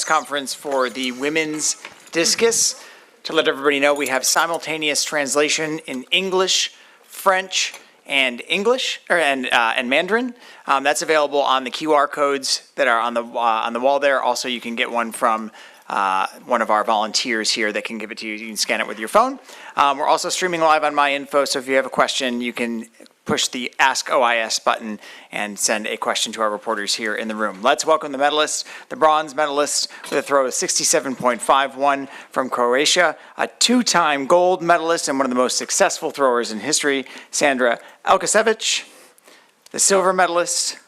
conference for the women's discus. To let everybody know, we have simultaneous translation in English, French, and Mandarin. That's available on the QR codes that are on the wall there. Also, you can get one from one of our volunteers here that can give it to you. You can scan it with your phone. We're also streaming live on MyInfo, so if you have a question, you can push the Ask OIS button and send a question to our reporters here in the room. Let's welcome the medalists. The bronze medalist with a throw of 67.51 from Croatia, a two-time gold medalist and one of the most successful throwers in history, Sandra Elkasevic. The silver medalist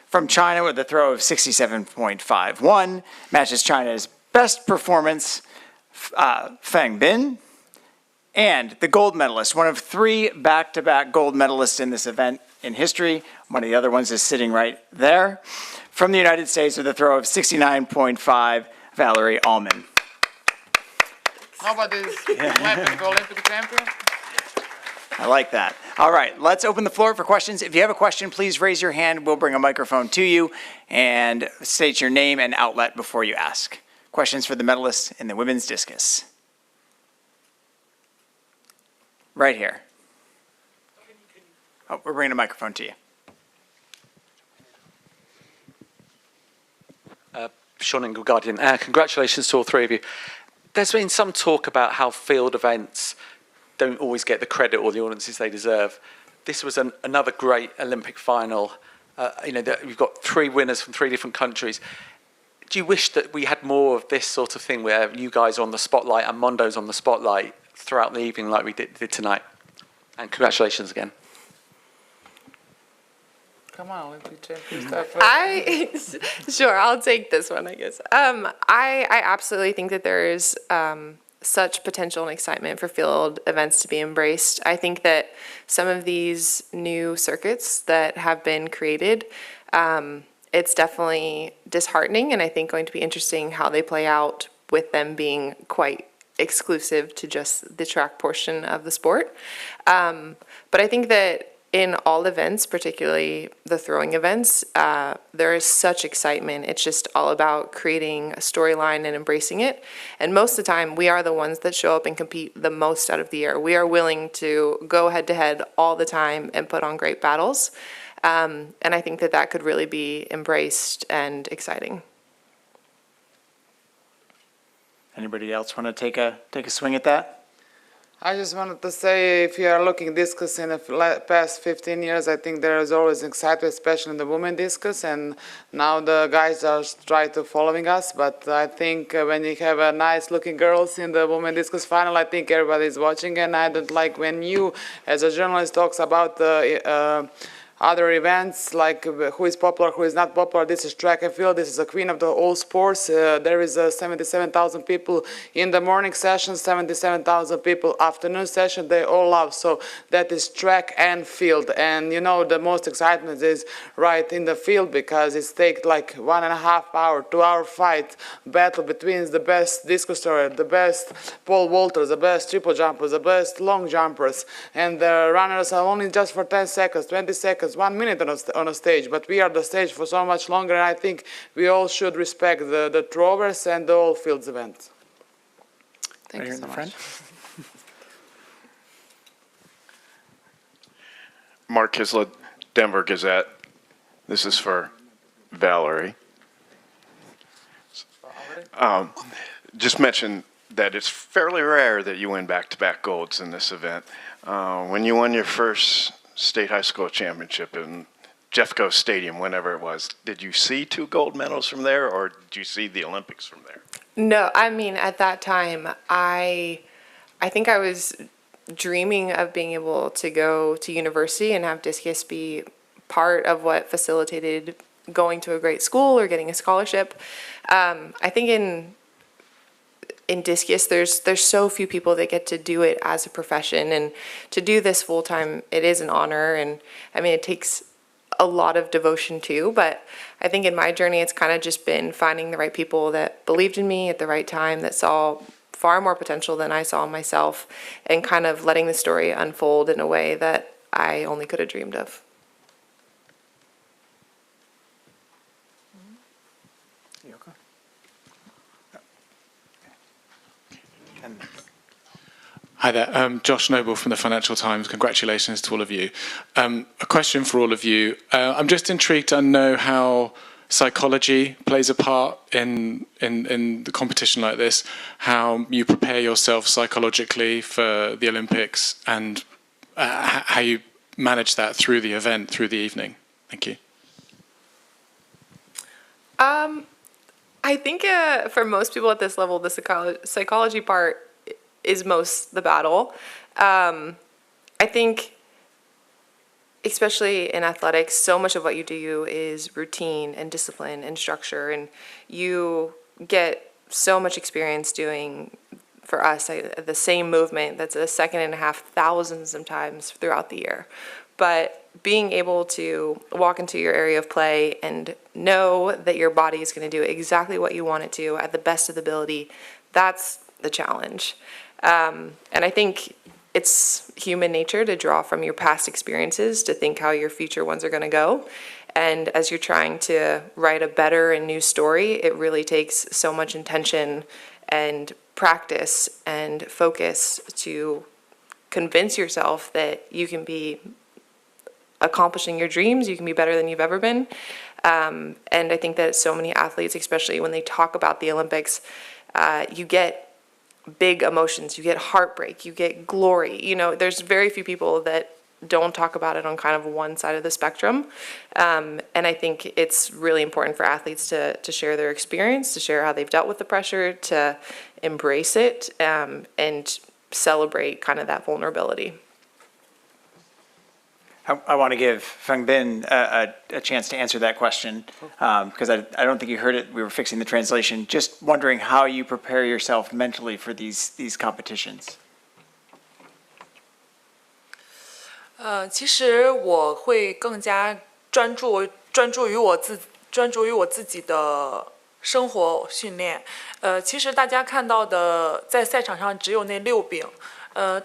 from China with a throw of 67.51, matches China's best performance, Feng. And the gold medalist, one of three back-to-back gold medalists in this event in history. One of the other ones is sitting right there. From the United States with a throw of 69.5, Valarie Allman. Nobody's clapping the Olympic champion. I like that. All right, let's open the floor for questions. If you have a question, please raise your hand. We'll bring a microphone to you and state your name and outlet before you ask. Questions for the medalists in the women's discus. Right here. Oh, we're bringing a microphone to you. Sean Ingle, Guardian. Congratulations to all three of you. There's been some talk about how field events don't always get the credit or the audiences they deserve. This was another great Olympic final. We've got three winners from three different countries. Do you wish that we had more of this sort of thing where you guys are on the spotlight and Mondo's on the spotlight throughout the evening like we did tonight? And congratulations again. Come on, Olympic champion start first. Sure, I'll take this one, I guess. I absolutely think that there is such potential and excitement for field events to be embraced. I think that some of these new circuits that have been created, it's definitely disheartening, and I think going to be interesting how they play out with them being quite exclusive to just the track portion of the sport. But I think that in all events, particularly the throwing events, there is such excitement. It's just all about creating a storyline and embracing it. And most of the time, we are the ones that show up and compete the most out of the year. We are willing to go head to head all the time and put on great battles. And I think that that could really be embraced and exciting. Anybody else want to take a swing at that? I just wanted to say, if you are looking discus in the past 15 years, I think there is always excitement, especially in the women discus, and now the guys are trying to following us. But I think when you have a nice looking girls in the women discus final, I think everybody's watching, and I don't like when you, as a journalist, talks about other events like who is popular, who is not popular. This is track and field. This is a queen of the all sports. There is 77,000 people in the morning session, 77,000 people afternoon session. They all love. So that is track and field. And you know, the most excitement is right in the field because it's take like 1.5 hour, 2 hour fight battle between the best discus thrower, the best pole vaulters, the best triple jumpers, the best long jumpers, and the runners are only just for 10 seconds, 20 seconds, 1 minute on a stage, but we are the stage for so much longer, and I think we all should respect the throwers and the all fields event. Thank you so much. Mark Kislet, Denver Gazette. This is for Valarie. Just mention that it's fairly rare that you win back-to-back golds in this event. When you won your first state high school championship in Jeffco Stadium, whenever it was, did you see 2 gold medals from there, or did you see the Olympics from there? No, I mean, at that time, I think I was dreaming of being able to go to university and have discus be part of what facilitated going to a great school or getting a scholarship. I think in discus, there's so few people that get to do it as a profession, and to do this full time, it is an honor. And I mean, it takes a lot of devotion too, but I think in my journey, it's kind of just been finding the right people that believed in me at the right time, that saw far more potential than I saw myself, and kind of letting the story unfold in a way that I only could have dreamed of. Hi there, Josh Noble from the Financial Times. Congratulations to all of you. A question for all of you. I'm just intrigued to know how psychology plays a part in the competition like this, how you prepare yourself psychologically for the Olympics, and how you manage that through the event, through the evening. Thank you. I think for most people at this level, the psychology part is most the battle. I think, especially in athletics, so much of what you do is routine and discipline and structure, and you get so much experience doing, for us, the same movement that's 2,500 sometimes throughout the year. But being able to walk into your area of play and know that your body is going to do exactly what you want it to at the best of the ability, that's the challenge. And I think it's human nature to draw from your past experiences to think how your future ones are going to go. And as you're trying to write a better and new story, it really takes so much intention and practice and focus to convince yourself that you can be accomplishing your dreams, you can be better than you've ever been. And I think that so many athletes, especially when they talk about the Olympics, you get big emotions, you get heartbreak, you get glory. You know, there's very few people that don't talk about it on kind of one side of the spectrum. And I think it's really important for athletes to share their experience, to share how they've dealt with the pressure, to embrace it, and celebrate kind of that vulnerability. I want to give Feng Bin a chance to answer that question, because I don't think you heard it. We were fixing the translation. Just wondering how you prepare yourself mentally for these competitions. 其实我会更加专注于我自己的生活训练。其实大家看到的在赛场上只有那6饼，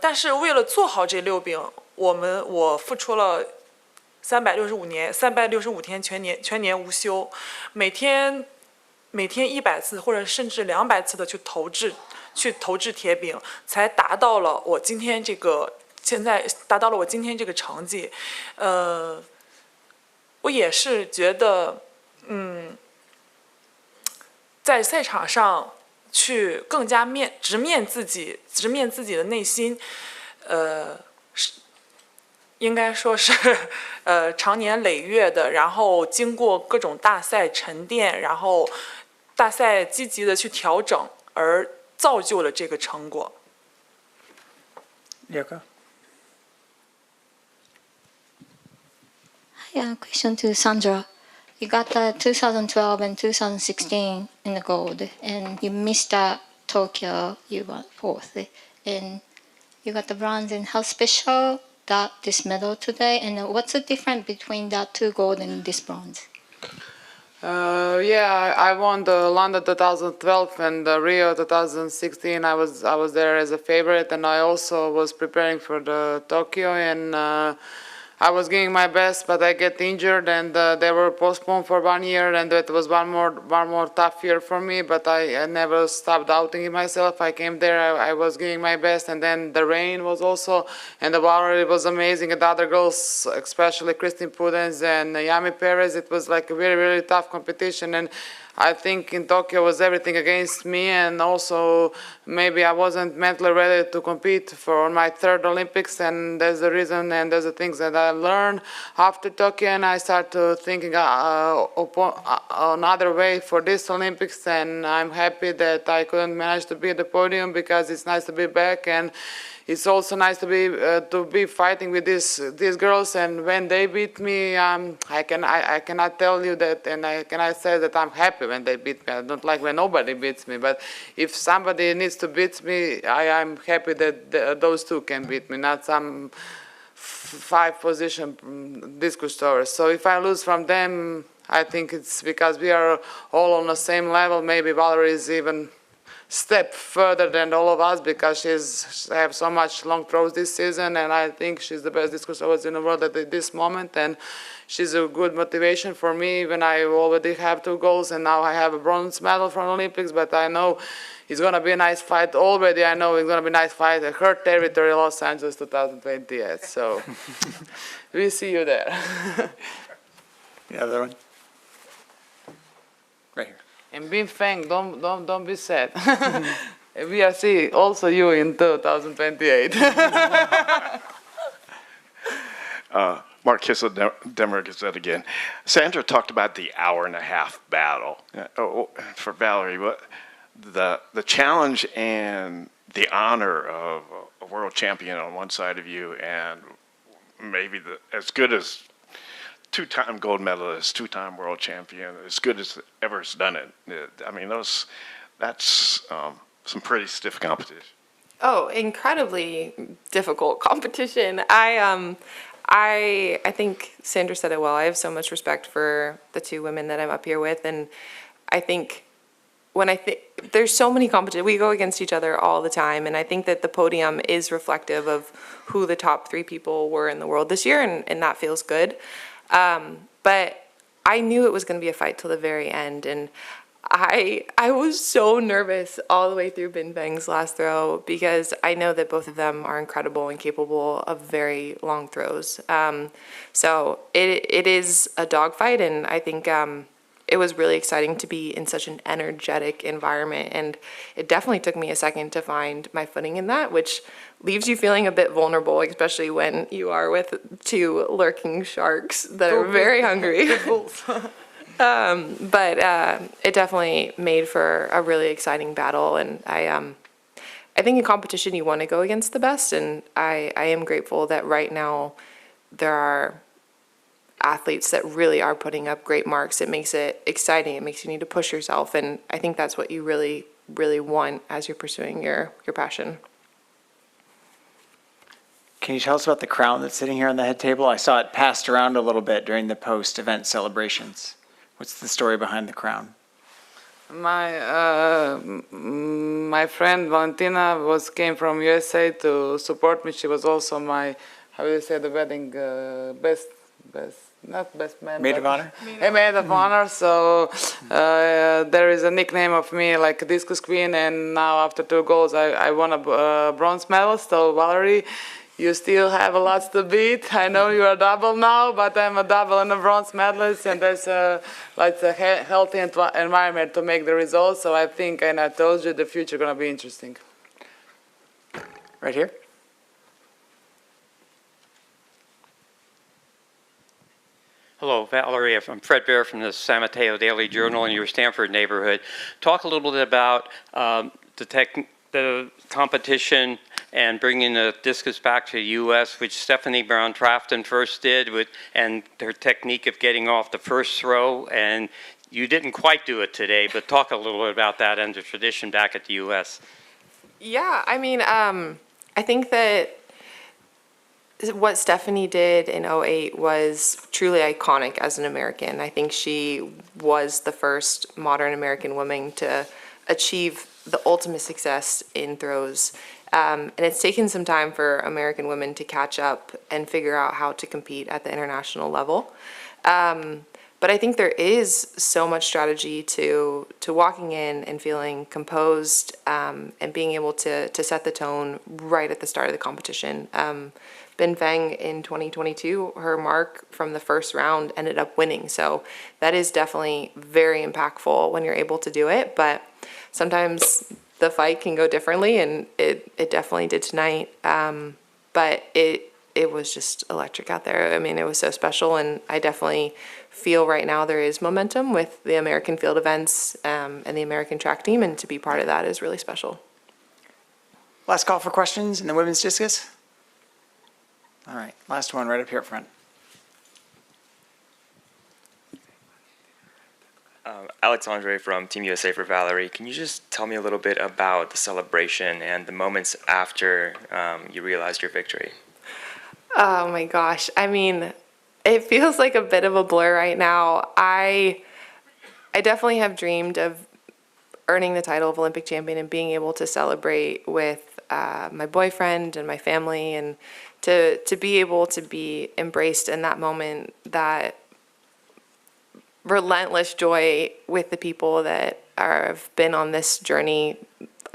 但是为了做好这6饼。我付出了365天全年无休，每天100次或者甚至200次的去投掷铁饼，才达到了我今天这个成绩。我也是觉得，在赛场上去更加直面自己的内心，应该说是长年累月的，然后经过各种大赛沉淀，然后大赛积极的去调整，而造就了这个成果。Yoko? Hi, question to Sandra. You got the 2012 and 2016 in the gold, and you missed Tokyo. You got 4th, and you got the bronze. And how special that this medal today, and what's the difference between that 2 gold and this bronze? Yeah, I won the London 2012 and the Rio 2016. I was there as a favorite, and I also was preparing for the Tokyo, and I was giving my best, but I get injured, and they were postponed for 1 year, and it was one more tough year for me. But I never stopped doubting in myself. I came there, I was giving my best, and then the rain was also, and the Valarie was amazing, and the other girls, especially Christine Pudens and Yami Perez, it was like a very, really tough competition. And I think in Tokyo was everything against me, and also maybe I wasn't mentally ready to compete for my 3rd Olympics, and there's the reason, and there's the things that I learned after Tokyo, and I started thinking another way for this Olympics, and I'm happy that I couldn't manage to be at the podium, because it's nice to be back, and it's also nice to be fighting with these girls, and when they beat me, I cannot tell you that, and I cannot say that I'm happy when they beat me. I don't like when nobody beats me, but if somebody needs to beat me, I'm happy that those 2 can beat me, not some 5-position discus throwers. So if I lose from them, I think it's because we are all on the same level. Maybe Valarie is even step further than all of us because she have so much long throws this season, and I think she's the best discus throwers in the world at this moment, and she's a good motivation for me when I already have 2 goals and now I have a bronze medal from Olympics, but I know it's going to be a nice fight. Already I know it's going to be a nice fight at her territory, Los Angeles 2028, so we see you there. The other one? Right here. And being Feng, don't be sad. We are seeing also you in 2028. Mark Kissel, Denver Gazette again. Sandra talked about the hour-and-a-half battle. For Valarie, what the challenge and the honor of a world champion on one side of you, and maybe as good as 2-time gold medalist, 2-time world champion, as good as ever has done it. I mean, that's some pretty stiff competition. Oh, incredibly difficult competition. I think Sandra said it well. I have so much respect for the 2 women that I'm up here with, and I think there's so many competitions. We go against each other all the time, and I think that the podium is reflective of who the top 3 people were in the world this year, and that feels good. But I knew it was going to be a fight till the very end, and I was so nervous all the way through Bin Feng's last throw because I know that both of them are incredible and capable of very long throws. So it is a dogfight, and I think it was really exciting to be in such an energetic environment, and it definitely took me a second to find my footing in that, which leaves you feeling a bit vulnerable, especially when you are with 2 lurking sharks that are very hungry. But it definitely made for a really exciting battle, and I think in competition you want to go against the best, and I am grateful that right now there are athletes that really are putting up great marks. It makes it exciting. It makes you need to push yourself, and I think that's what you really, really want as you're pursuing your passion. Can you tell us about the crown that's sitting here on the head table? I saw it passed around a little bit during the post-event celebrations. What's the story behind the crown? My friend Valentina came from USA to support me. She was also my, how do you say, the wedding not best man. Maid of honor? A maid of honor. So there is a nickname of me like Discus Queen, and now after 2 goals I won a bronze medal. So Valarie, you still have a lot to beat. I know you are double now, but I'm a double and a bronze medalist, and there's a healthy environment to make the results. So I think, and I told you, the future is going to be interesting. Right here? Hello, Valarie. I'm Fred Bear from the San Mateo Daily Journal in your Stanford neighborhood. Talk a little bit about the competition and bringing the discus back to the U.S., which Stephanie Brown-Trafton first did, and her technique of getting off the first throw. And you didn't quite do it today, but talk a little bit about that and the tradition back at the U.S. Yeah, I mean, I think that what Stephanie did in 2008 was truly iconic as an American. I think she was the first modern American woman to achieve the ultimate success in throws. And it's taken some time for American women to catch up and figure out how to compete at the international level. But I think there is so much strategy to walking in and feeling composed and being able to set the tone right at the start of the competition. Bin Feng in 2022, her mark from the first round ended up winning. So that is definitely very impactful when you're able to do it. But sometimes the fight can go differently, and it definitely did tonight. But it was just electric out there. I mean, it was so special, and I definitely feel right now there is momentum with the American field events and the American track team, and to be part of that is really special. Last call for questions in the women's discus. All right, last one right up here up front. Alex Andre from Team USA for Valarie. Can you just tell me a little bit about the celebration and the moments after you realized your victory? Oh my gosh. I mean, it feels like a bit of a blur right now. I definitely have dreamed of earning the title of Olympic champion and being able to celebrate with my boyfriend and my family, and to be able to be embraced in that moment, that relentless joy with the people that have been on this journey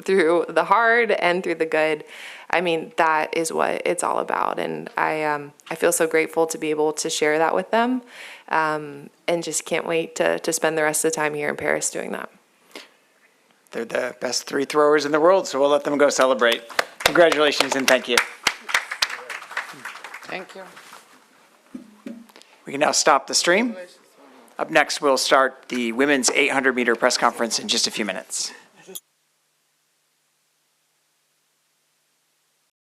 through the hard and through the good. I mean, that is what it's all about. And I feel so grateful to be able to share that with them, and just can't wait to spend the rest of the time here in Paris doing that. They're the best 3 throwers in the world, so we'll let them go celebrate. Congratulations and thank you. Thank you. We can now stop the stream. Up next, we'll start the women's 800-meter press conference in just a few minutes.